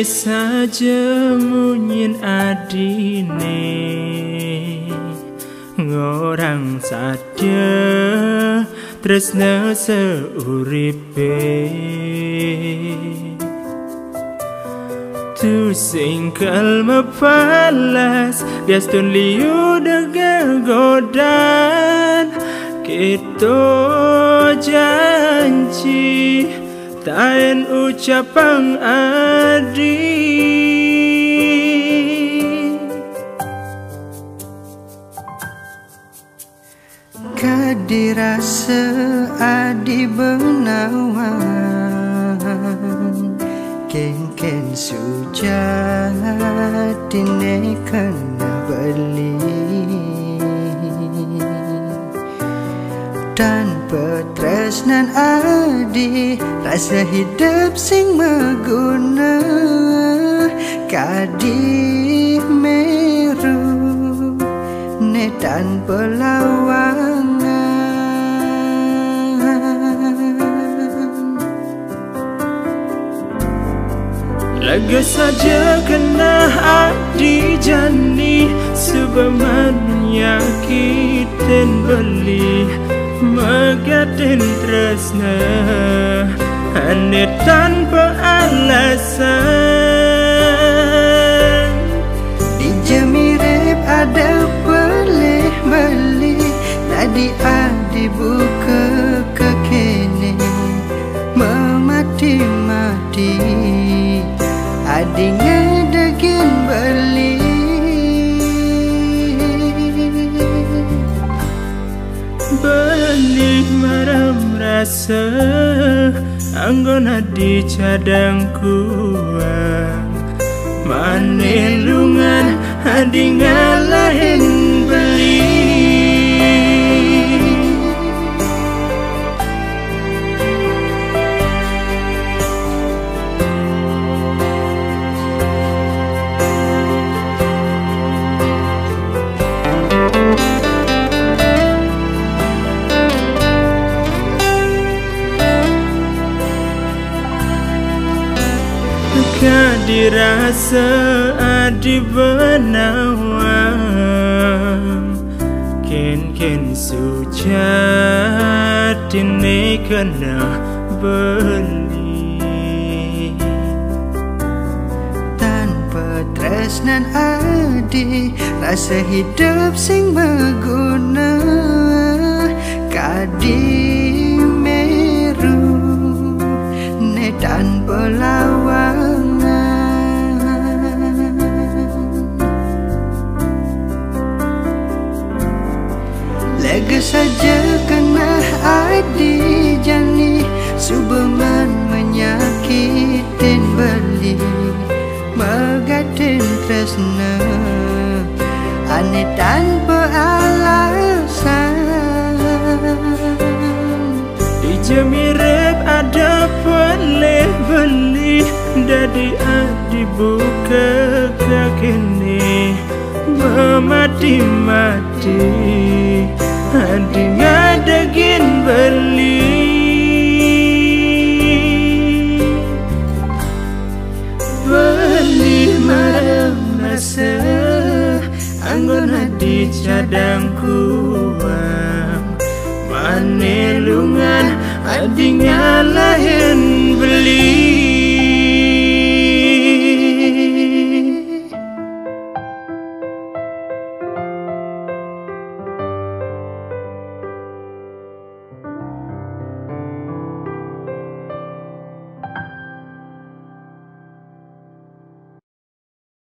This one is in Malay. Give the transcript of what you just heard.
Jani saja munyin adine ngorang saja tresna seuripe tu singkal mepalas gastun liu dega godan kita janji tain ucapan adi kadirasa adi benawang ken sujatine kena beli tanpa tresnan adi rasa hidup sing meguna kadi meru ne tanpa lawangan laga saja kena adi jani sebeman nyakitin beli megatin tresna hanya tanpa alasan di jemirip ada boleh beli tadi adi buka kekene memati-mati adi ngedegin beli beli maram rasa anggona di cadang kuang manelungan adi ngalahin beli kadirasa adi benawang ken sujatine kena beli tanpa tresnan adi rasa hidup sing meguna kadi meru ne tanpa lawangan lega saja kena adi jani subeman menyakitin beli megatin tresna ane tanpa alasan di jemirip ada boleh beli dadi adi buka kekene memati-mati adi ngadegin beli beli maram masa anggona di cadang kuang manelungan adi ngalahin beli